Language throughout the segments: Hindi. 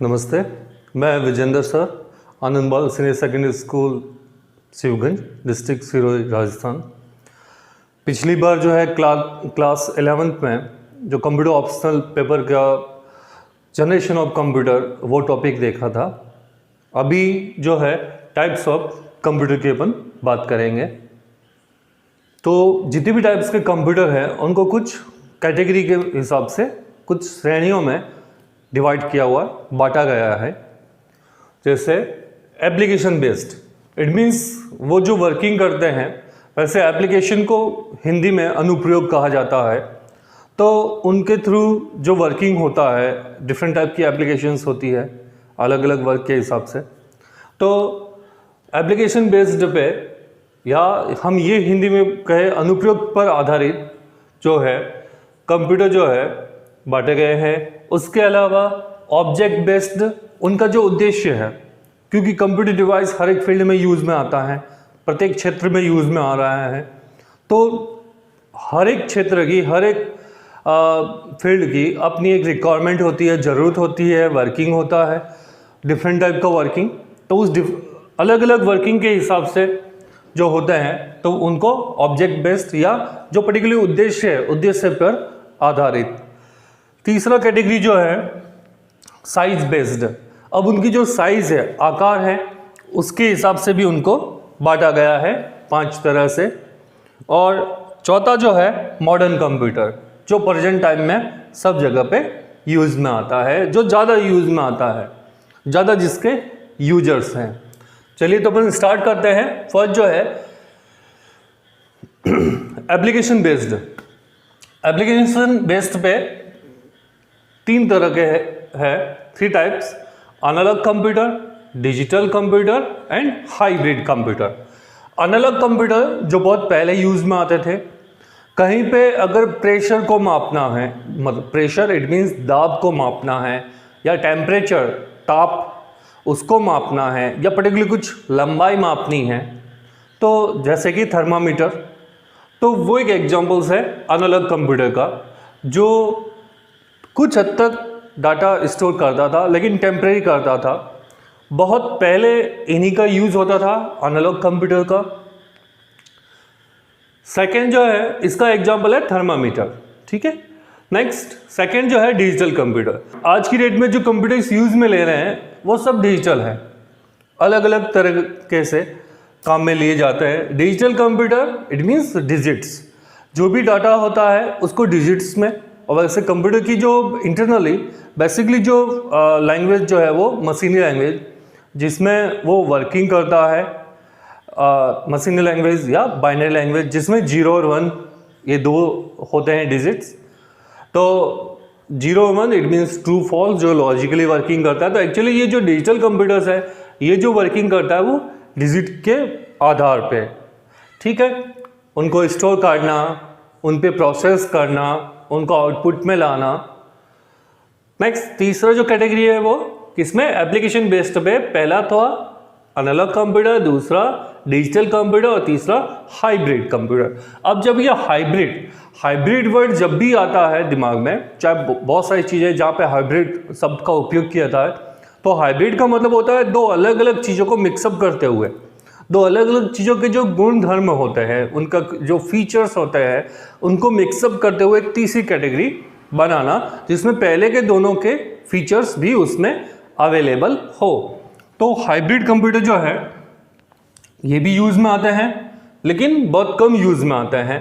नमस्ते, मैं विजेंद्र सर, आनंद बाल senior secondary school Shivganj, district Sirohi, Rajasthan. पिछली बार जो है क्लास 11th में जो कंप्यूटर ऑप्शनल पेपर का जनरेशन ऑफ कंप्यूटर वो टॉपिक देखा था। अभी जो है टाइप्स ऑफ कंप्यूटर की अपन बात करेंगे। तो जितने भी टाइप्स के कंप्यूटर हैं उनको कुछ कैटेगरी के हिसाब से कुछ श्रेणियों में डिवाइड किया हुआ, बांटा गया है। जैसे एप्लीकेशन बेस्ड, इट मीन्स वो जो वर्किंग करते हैं, वैसे एप्लीकेशन को हिंदी में अनुप्रयोग कहा जाता है। तो उनके थ्रू जो वर्किंग होता है, डिफरेंट टाइप की एप्लीकेशंस होती है अलग अलग वर्क के हिसाब से। तो एप्लीकेशन बेस्ड पे, या हम ये हिंदी में कहे अनुप्रयोग पर आधारित जो है कंप्यूटर जो है बांटे गए हैं। उसके अलावा ऑब्जेक्ट बेस्ड, उनका जो उद्देश्य है, क्योंकि कंप्यूटर डिवाइस हर एक फील्ड में यूज़ में आता है, प्रत्येक क्षेत्र में यूज़ में आ रहा है। तो हर एक क्षेत्र की, हर एक फील्ड की अपनी एक रिक्वायरमेंट होती है, ज़रूरत होती है, वर्किंग होता है, डिफरेंट टाइप का वर्किंग। तो उस अलग अलग वर्किंग के हिसाब से जो होते हैं तो उनको ऑब्जेक्ट बेस्ड या जो पर्टिकुलर उद्देश्य है, उद्देश्य पर आधारित। तीसरा कैटेगरी जो है साइज बेस्ड। अब उनकी जो साइज है, आकार है, उसके हिसाब से भी उनको बांटा गया है 5 तरह से। और चौथा जो है मॉडर्न कंप्यूटर, जो प्रेजेंट टाइम में सब जगह पे यूज़ में आता है, जो ज़्यादा यूज़ में आता है, ज़्यादा जिसके यूजर्स हैं। चलिए तो अपन स्टार्ट करते हैं। फर्स्ट जो है एप्लीकेशन बेस्ड। एप्लीकेशन बेस्ड पे 3 तरह के है, 3 types: analogue computer, digital computer and hybrid computer. Analogue computer जो बहुत पहले यूज़ में आते थे, कहीं पे अगर प्रेशर को मापना है, मतलब प्रेशर इट मीन्स दाब को मापना है, या टेम्परेचर ताप उसको मापना है, या पर्टिकुलर कुछ लंबाई मापनी है, तो जैसे कि थर्मामीटर, तो वो एक एग्जांपल्स है एनालॉग कंप्यूटर का, जो कुछ हद तक डाटा स्टोर करता था लेकिन टेम्परेरी करता था। बहुत पहले इन्हीं का यूज़ होता था एनालॉग कंप्यूटर का। सेकेंड जो है इसका एग्जांपल है थर्मामीटर, ठीक है। नेक्स्ट सेकेंड जो है डिजिटल कंप्यूटर। आज की डेट में जो कंप्यूटर्स यूज़ में ले रहे हैं वो सब डिजिटल है, अलग अलग तरीके से काम में लिए जाते हैं। Digital computer it means digits, जो भी डाटा होता है उसको डिजिट्स में। और वैसे कंप्यूटर की जो इंटरनली बेसिकली जो लैंग्वेज जो है वो मशीनी लैंग्वेज, जिसमें वो वर्किंग करता है, मशीनी लैंग्वेज या बाइनरी लैंग्वेज, जिसमें 0 और 1 ये 2 होते हैं डिजिट्स। तो 0 और 1 इट मीन्स ट्रू फॉल्स, जो लॉजिकली वर्किंग करता है। तो एक्चुअली ये जो डिजिटल कंप्यूटर्स है, ये जो वर्किंग करता है वो डिजिट के आधार पे, ठीक है। उनको स्टोर करना, उन पे प्रोसेस करना, उनको आउटपुट में लाना। नेक्स्ट तीसरा जो कैटेगरी है वो किसमें, एप्लीकेशन बेस्ड पे। पहला था एनालॉग कंप्यूटर, दूसरा डिजिटल कंप्यूटर और तीसरा हाइब्रिड कंप्यूटर। अब जब ये हाइब्रिड वर्ड जब भी आता है दिमाग में, चाहे बहुत सारी चीज़ें जहाँ पे हाइब्रिड शब्द का उपयोग किया जाता है, तो हाइब्रिड का मतलब होता है 2 अलग अलग चीज़ों को मिक्सअप करते हुए, 2 अलग अलग चीज़ों के जो गुण धर्म होते हैं, उनका जो फीचर्स होते हैं, उनको मिक्सअप करते हुए एक तीसरी कैटेगरी बनाना, जिसमें पहले के दोनों के फीचर्स भी उसमें अवेलेबल हो। तो हाइब्रिड कंप्यूटर जो है ये भी यूज़ में आते हैं, लेकिन बहुत कम यूज़ में आते हैं।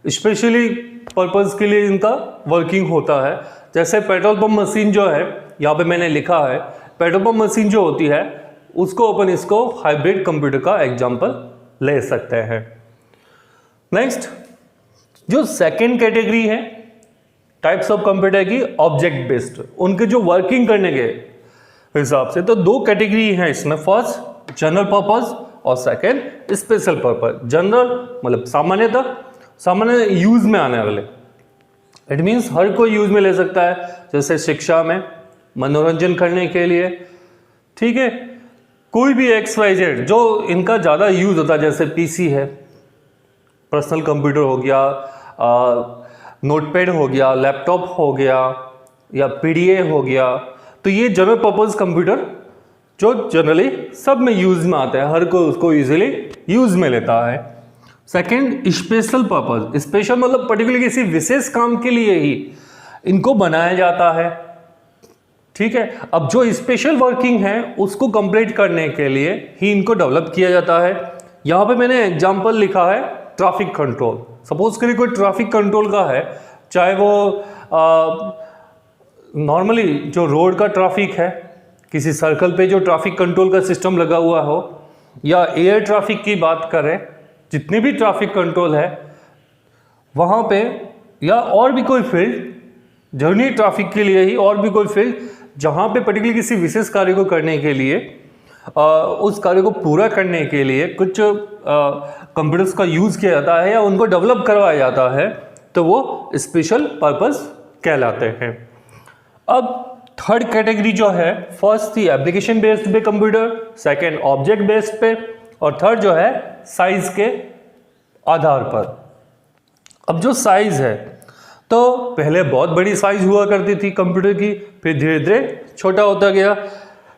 स्पेशली पर्पज़ के लिए इनका वर्किंग होता है। जैसे पेट्रोल पंप मशीन जो है, यहाँ पे मैंने लिखा है, पेट्रोल पंप मशीन जो होती है उसको अपन इसको हाइब्रिड कंप्यूटर का एग्जांपल ले सकते हैं। नेक्स्ट जो सेकंड कैटेगरी है टाइप्स ऑफ कंप्यूटर की, ऑब्जेक्ट बेस्ड, उनके जो वर्किंग करने के हिसाब से। तो 2 कैटेगरी है इसमें, फर्स्ट जनरल पर्पस और सेकंड स्पेशल पर्पस। जनरल मतलब सामान्य यूज में आने वाले, इट मीन्स हर कोई यूज में ले सकता है, जैसे शिक्षा में, मनोरंजन करने के लिए, ठीक है। कोई भी XYZ जो इनका ज़्यादा यूज़ होता है, जैसे PC है, पर्सनल कंप्यूटर हो गया, नोटपैड हो गया, लैपटॉप हो गया, या PDA हो गया, तो ये जनरल पर्पस कंप्यूटर जो जनरली सब में यूज में आता है, हर कोई उसको इजीली यूज में लेता है। Second, special purpose. स्पेशल मतलब पर्टिकुलर किसी विशेष काम के लिए ही इनको बनाया जाता है, ठीक है। अब जो स्पेशल वर्किंग है उसको कंप्लीट करने के लिए ही इनको डेवलप किया जाता है। यहाँ पे मैंने एग्जांपल लिखा है ट्रैफिक कंट्रोल। सपोज करिए कोई ट्रैफिक कंट्रोल का है, चाहे वो नॉर्मली जो रोड का ट्रैफिक है, किसी सर्कल पे जो ट्रैफिक कंट्रोल का सिस्टम लगा हुआ हो, या एयर ट्रैफिक की बात करें, जितने भी ट्रैफिक कंट्रोल है वहाँ पे, या और भी कोई फील्ड जर्नी ट्रैफिक के लिए ही, और भी कोई फील्ड जहाँ पे पर्टिकुलर किसी विशेष कार्य को करने के लिए उस कार्य को पूरा करने के लिए कुछ कंप्यूटर्स का यूज़ किया जाता है या उनको डेवलप करवाया जाता है, तो वो स्पेशल पर्पस कहलाते हैं। अब थर्ड कैटेगरी जो है, फर्स्ट थी एप्लीकेशन बेस्ड पे कंप्यूटर, सेकंड ऑब्जेक्ट बेस्ड पे, और थर्ड जो है साइज के आधार पर। अब जो साइज है, तो पहले बहुत बड़ी साइज हुआ करती थी कंप्यूटर की, फिर धीरे धीरे छोटा होता गया,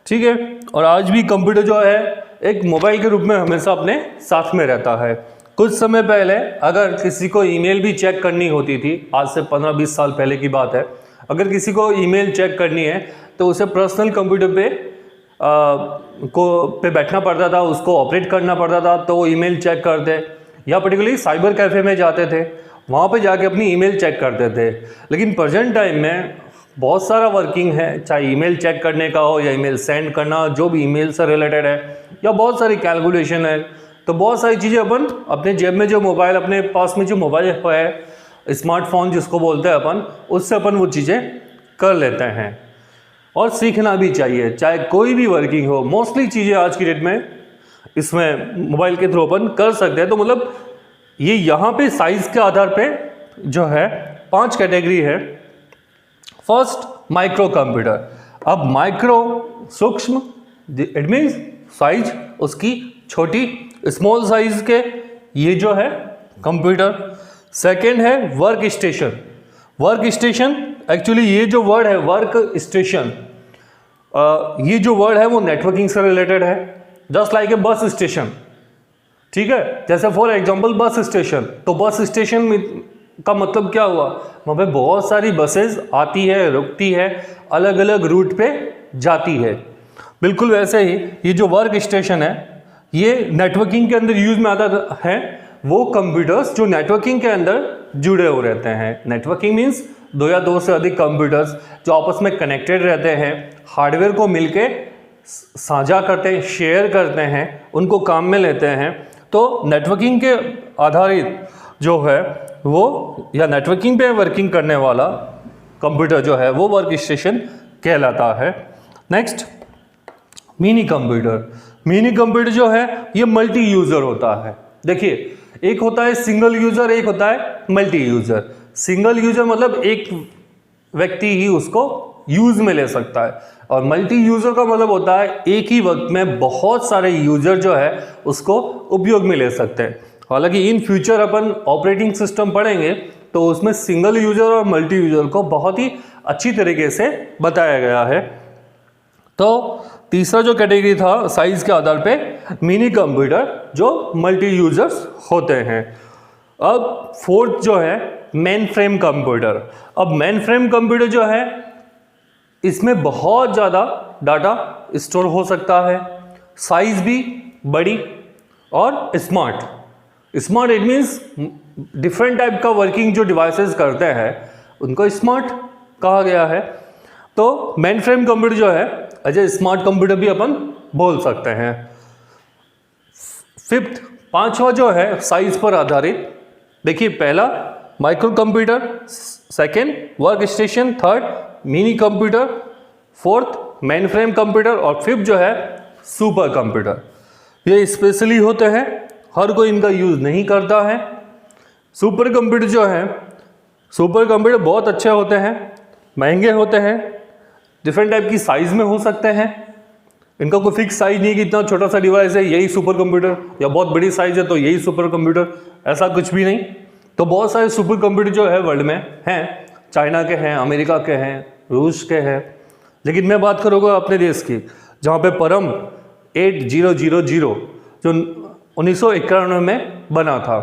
ठीक है। और आज भी कंप्यूटर जो है एक मोबाइल के रूप में हमेशा अपने साथ में रहता है। कुछ समय पहले अगर किसी को ईमेल भी चेक करनी होती थी, आज से 15-20 साल पहले की बात है, अगर किसी को ईमेल चेक करनी है तो उसे पर्सनल कंप्यूटर पे बैठना पड़ता था, उसको ऑपरेट करना पड़ता था, तो वो ईमेल चेक करते, या पर्टिकुलरली साइबर कैफ़े में जाते थे, वहाँ पे जाके अपनी ईमेल चेक करते थे। लेकिन प्रेजेंट टाइम में बहुत सारा वर्किंग है, चाहे ईमेल चेक करने का हो या ईमेल सेंड करना, जो भी ईमेल से रिलेटेड है, या बहुत सारी कैलकुलेशन है, तो बहुत सारी चीज़ें अपन अपने जेब में जो मोबाइल, अपने पास में जो मोबाइल है, स्मार्टफोन जिसको बोलते हैं अपन, उससे अपन वो चीज़ें कर लेते हैं। और सीखना भी चाहिए, चाहे कोई भी वर्किंग हो, मोस्टली चीज़ें आज की डेट में इसमें मोबाइल के थ्रू अपन कर सकते हैं। तो मतलब ये यहाँ पे साइज के आधार पे जो है 5 कैटेगरी है। First, micro computer. अब माइक्रो सूक्ष्म, इट मीन्स साइज उसकी छोटी, स्मॉल साइज के ये जो है कंप्यूटर। सेकेंड है work station. Work station, actually ये जो वर्ड है वर्क स्टेशन, ये जो वर्ड है वो नेटवर्किंग से रिलेटेड है, just like a bus station, ठीक है। जैसे फॉर एग्जांपल बस स्टेशन, तो बस स्टेशन का मतलब क्या हुआ, वहाँ पे बहुत सारी बसेस आती है, रुकती है, अलग अलग रूट पे जाती है। बिल्कुल वैसे ही ये जो वर्क स्टेशन है, ये नेटवर्किंग के अंदर यूज में आता है। वो कंप्यूटर्स जो नेटवर्किंग के अंदर जुड़े हुए रहते हैं, नेटवर्किंग मीन्स 2 या 2 से अधिक कंप्यूटर्स जो आपस में कनेक्टेड रहते हैं, हार्डवेयर को मिलके साझा करते हैं, शेयर करते हैं, उनको काम में लेते हैं। तो नेटवर्किंग के आधारित जो है वो, या नेटवर्किंग पे वर्किंग करने वाला कंप्यूटर जो है वो वर्क स्टेशन कहलाता है। Next, mini computer. Mini computer जो है ये मल्टी यूजर होता है। देखिए, एक होता है सिंगल यूजर, एक होता है मल्टी यूजर। सिंगल यूजर मतलब एक व्यक्ति ही उसको यूज में ले सकता है, और मल्टी यूजर का मतलब होता है एक ही वक्त में बहुत सारे यूजर जो है उसको उपयोग में ले सकते हैं। हालांकि in future upon operating system पढ़ेंगे तो उसमें सिंगल यूजर और मल्टी यूजर को बहुत ही अच्छी तरीके से बताया गया है। तो तीसरा जो कैटेगरी था साइज के आधार पे, मिनी कंप्यूटर जो मल्टी यूजर्स होते हैं। अब फोर्थ जो है मेन फ्रेम कंप्यूटर। अब मेन फ्रेम कंप्यूटर जो है इसमें बहुत ज़्यादा डाटा स्टोर हो सकता है, साइज भी बड़ी और smart. Smart it means different type का वर्किंग जो डिवाइसेस करते हैं उनको स्मार्ट कहा गया है। तो मेन फ्रेम कंप्यूटर जो है अच्छा स्मार्ट कंप्यूटर भी अपन बोल सकते हैं। फिफ्थ, पांचवा जो है साइज पर आधारित। देखिए, पहला micro computer, second work station, third mini computer, fourth main frame computer, और फिफ्थ जो है सुपर कंप्यूटर। ये स्पेशली होते हैं, हर कोई इनका यूज नहीं करता है। सुपर कंप्यूटर जो है, सुपर कंप्यूटर बहुत अच्छे होते हैं, महंगे होते हैं, डिफरेंट टाइप की साइज में हो सकते हैं। इनका कोई फिक्स साइज नहीं कि इतना छोटा सा डिवाइस है यही सुपर कंप्यूटर, या बहुत बड़ी साइज है तो यही सुपर कंप्यूटर, ऐसा कुछ भी नहीं। तो बहुत सारे सुपर कंप्यूटर जो है वर्ल्ड में हैं, चाइना के हैं, अमेरिका के हैं, रूस के हैं, लेकिन मैं बात करूँगा अपने देश की, जहाँ पे परम 8000 जो 1991 में बना था,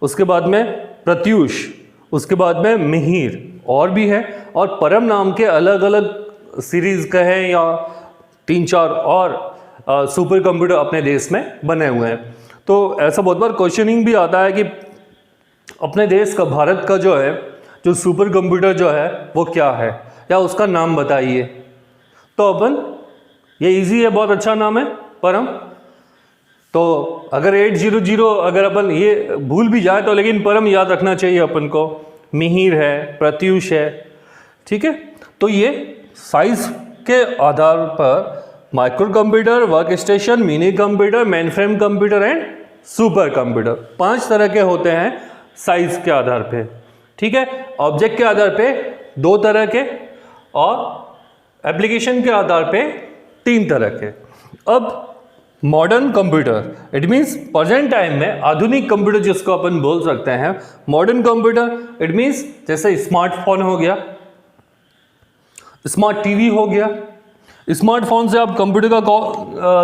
उसके बाद में प्रत्यूष, उसके बाद में मिहिर और भी है, और परम नाम के अलग अलग सीरीज़ कहें या 3-4 और सुपर कंप्यूटर अपने देश में बने हुए हैं। तो ऐसा बहुत बार क्वेश्चनिंग भी आता है कि अपने देश का, भारत का जो है जो सुपर कंप्यूटर जो है वो क्या है, या उसका नाम बताइए। तो अपन, ये इजी है, बहुत अच्छा नाम है परम। तो अगर 800 अगर अपन ये भूल भी जाए तो लेकिन परम याद रखना चाहिए अपन को। मिहिर है, प्रत्यूष है, ठीक है। तो ये साइज के आधार पर micro computer, work station, mini computer, main frame computer and super computer 5 तरह के होते हैं साइज के आधार पे, ठीक है। ऑब्जेक्ट के आधार पे 2 तरह के और एप्लीकेशन के आधार पे 3 तरह के। अब modern computer, it means present time में आधुनिक कंप्यूटर जिसको अपन बोल सकते हैं मॉडर्न कंप्यूटर, इट मीन्स जैसे स्मार्टफोन हो गया, स्मार्ट टीवी हो गया। स्मार्टफोन से आप कंप्यूटर का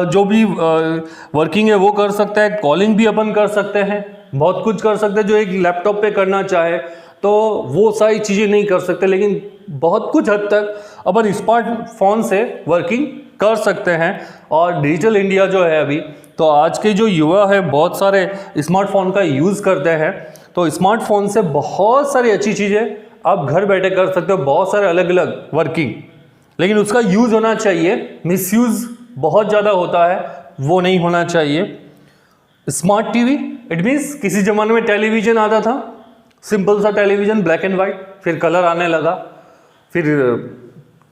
जो भी वर्किंग है वो कर सकते हैं, कॉलिंग भी अपन कर सकते हैं, बहुत कुछ कर सकते हैं जो एक लैपटॉप पे करना चाहे तो वो सारी चीज़ें नहीं कर सकते, लेकिन बहुत कुछ हद तक अपन स्मार्टफोन से वर्किंग कर सकते हैं। और डिजिटल इंडिया जो है अभी, तो आज के जो युवा है बहुत सारे स्मार्टफोन का यूज़ करते हैं। तो स्मार्टफोन से बहुत सारी अच्छी चीज़ें आप घर बैठे कर सकते हो, बहुत सारे अलग अलग वर्किंग, लेकिन उसका यूज़ होना चाहिए। मिसयूज़ बहुत ज़्यादा होता है, वो नहीं होना चाहिए। स्मार्ट टीवी, इट मीन्स किसी ज़माने में टेलीविज़न आता था, सिंपल सा टेलीविज़न, ब्लैक एंड वाइट, फिर कलर आने लगा, फिर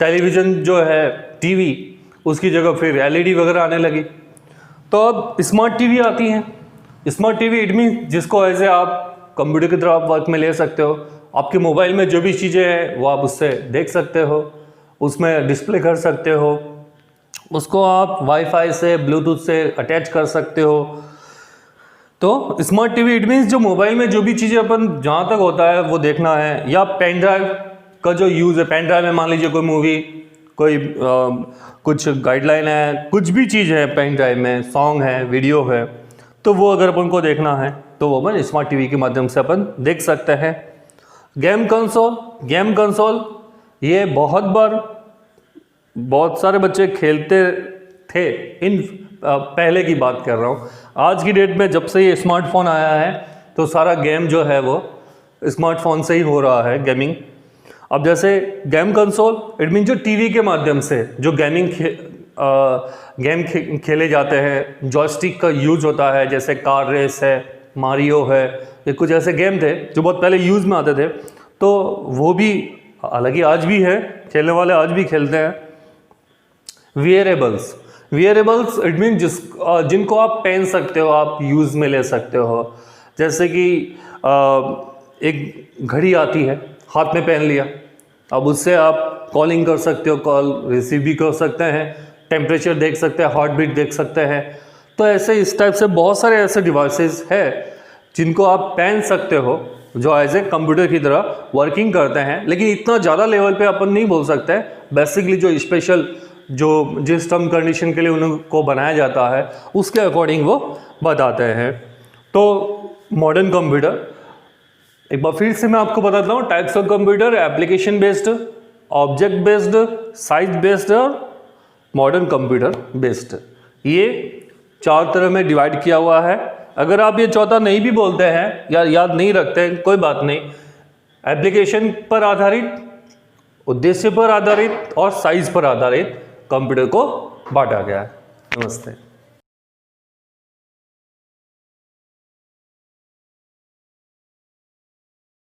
टेलीविज़न जो है टीवी उसकी जगह फिर एलईडी वगैरह आने लगी। तो अब स्मार्ट टीवी आती हैं। स्मार्ट टीवी इट मीन्स जिसको ऐसे आप कंप्यूटर की तरह आप वर्क में ले सकते हो, आपके मोबाइल में जो भी चीज़ें हैं वो आप उससे देख सकते हो, उसमें डिस्प्ले कर सकते हो, उसको आप वाईफाई से, ब्लूटूथ से अटैच कर सकते हो। तो स्मार्ट टीवी इट मीन्स जो मोबाइल में जो भी चीज़ें अपन जहाँ तक होता है वो देखना है, या पेन ड्राइव का जो यूज़ है, पेन ड्राइव में मान लीजिए कोई मूवी, कोई कुछ गाइडलाइन है, कुछ भी चीज़ है पेन ड्राइव में, सॉन्ग है, वीडियो है, तो वो अगर अपन को देखना है तो वो अपन स्मार्ट टीवी के माध्यम से अपन देख सकते हैं। गेम कंसोल ये बहुत बार बहुत सारे बच्चे खेलते थे, इन पहले की बात कर रहा हूँ। आज की डेट में जब से ये स्मार्टफोन आया है तो सारा गेम जो है वो स्मार्टफोन से ही हो रहा है, गेमिंग। अब जैसे गेम कंसोल इट मीन जो टीवी के माध्यम से जो गेम खेले जाते हैं, जॉयस्टिक का यूज होता है, जैसे कार रेस है, मारियो है, ये कुछ ऐसे गेम थे जो बहुत पहले यूज़ में आते थे। तो वो भी हालांकि आज भी है, खेलने वाले आज भी खेलते हैं। वियरेबल्स इट मीन जिनको आप पहन सकते हो, आप यूज़ में ले सकते हो। जैसे कि एक घड़ी आती है, हाथ में पहन लिया, अब उससे आप कॉलिंग कर सकते हो, कॉल रिसीव भी कर सकते हैं, टेम्परेचर देख सकते हैं, हार्ट बीट देख सकते हैं। तो ऐसे इस टाइप से बहुत सारे ऐसे डिवाइसेस है जिनको आप पहन सकते हो, जो एज ए कंप्यूटर की तरह वर्किंग करते हैं, लेकिन इतना ज़्यादा लेवल पे अपन नहीं बोल सकते। बेसिकली जो स्पेशल जो जिस टर्म कंडीशन के लिए उनको बनाया जाता है उसके अकॉर्डिंग वो बताते हैं। तो मॉडर्न कंप्यूटर, एक बार फिर से मैं आपको बताता हूँ types of computer: application based, object based, size based और मॉडर्न कंप्यूटर बेस्ड। ये 4 तरह में डिवाइड किया हुआ है। अगर आप ये चौथा नहीं भी बोलते हैं या याद नहीं रखते हैं, कोई बात नहीं। एप्लीकेशन पर आधारित, उद्देश्य पर आधारित और साइज पर आधारित कंप्यूटर को बांटा गया है। नमस्ते।